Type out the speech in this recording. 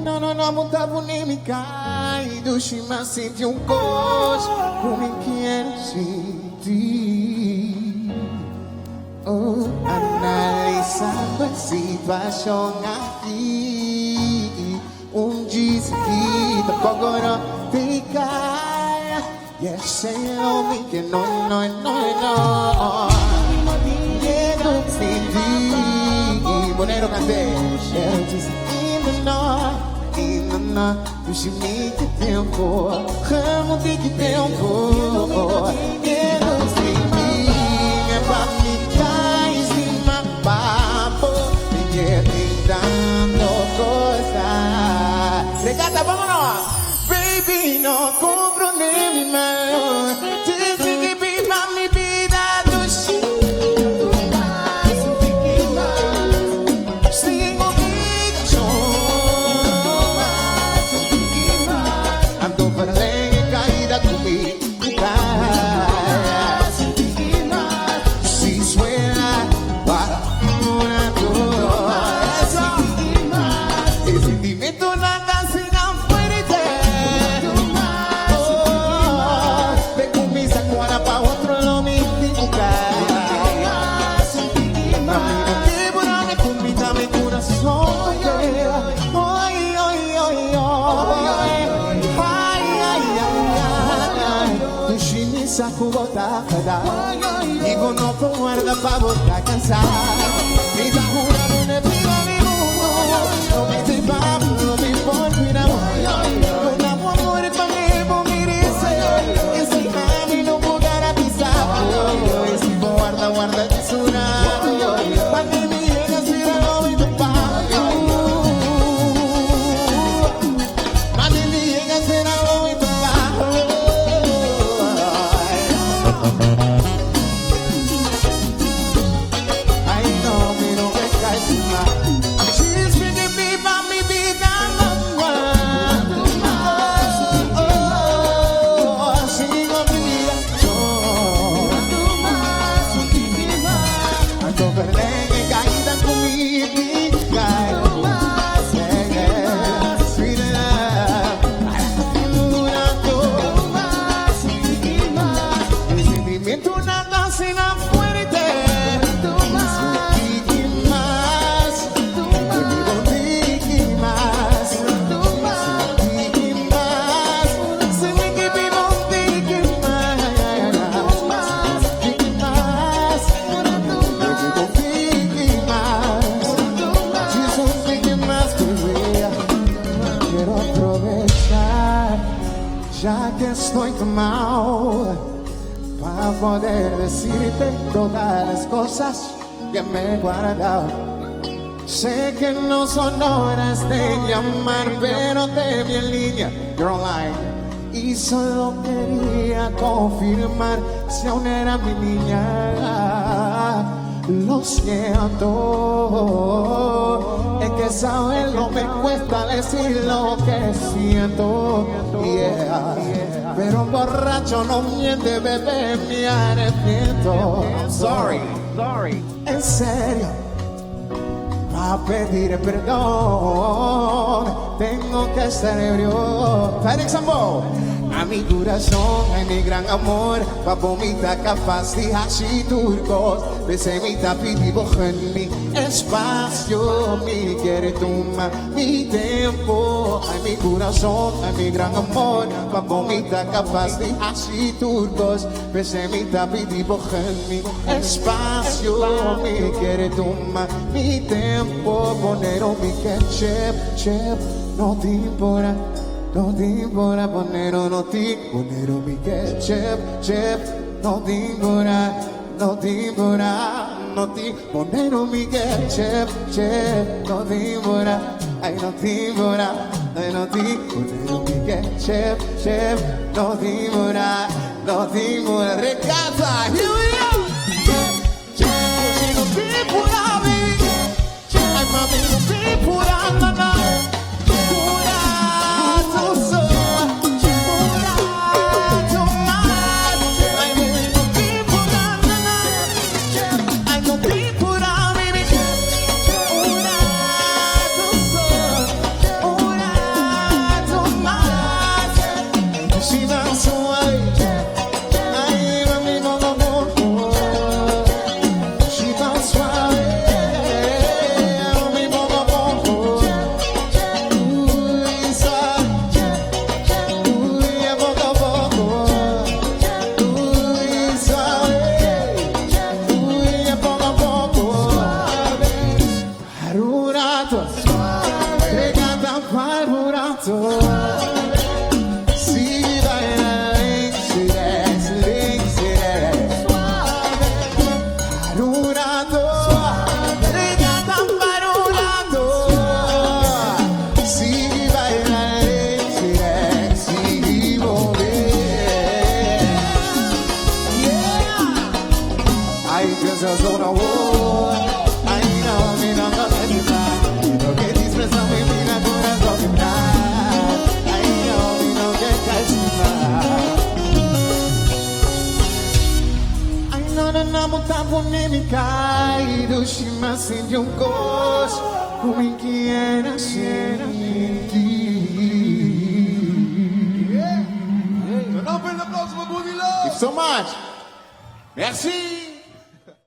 não muda bonita e do chima senti gosto como quero sentir. Oh, analisando a situação aqui, diz que agora fica e esse homem que não. Quero sentir, Bonero cantei. Quero dizer ainda do chime que tempo, ramo de que tempo. Quero sentir, é pra ficar em cima, papo, me dando coisa. Regata, vámonos! Baby, no compro nem mi mano. Dice que viva mi vida do chime. Sigo ando para caída comigo. Si suena para una cosa, el sentimiento na canción fuerte. Me comienza cuando pa' otro lo me indica. Quebrame con mi dame corazón. Saco botar pra dar. Digo não tô guarda pra botar cansar. Me dá cura no neblina mi mundo. Não me te papo, não me pode virar. Não dá amor comigo, me dice. Ensiname no vou garantizar. Esse guarda de surar. Pra que me llegas vira homem do papo. Pra que me llegas vira homem do papo. Ya que estoy tan mal, para poder decirte todas las cosas que me he guardado. Sé que no son horas de llamar, pero te vi en línea, you're online. Y solo quería confirmar si aún era mi niña. Lo siento, es que saberlo me cuesta decir lo que siento. Yeah. Pero un borracho no miente, bebé, me arrepiento. Sorry. En serio, a pedir perdón tengo que ser ebrio. Félix Sambo. A mi corazón, a mi gran amor, pa' vomitar capaz de así turcos. Besé mi tapete y boja en mi espacio. Mi quiere tomar mi tiempo. A mi corazón, a mi gran amor, pa' vomitar capaz de así turcos. Besé mi tapete y boja en mi espacio. Mi quiere tomar mi tiempo. Poner un mi ketchup, no te importa. No te importa poner mi ketchup, no te importa poner mi ketchup, no te importa, ay no te importa, poner mi ketchup, no te importa, recasa, here we go, no te importa, baby, ay mami no te importa, nada. murato, legata al murato. Si baila links y des, murato, legata al murato. Si baila links y des, si mover. Yeah, hay cosas una voz. Muita polêmica e do Shima acende gosto como que era sempre. Un applause pour Booty Love. Thank you so much. Merci.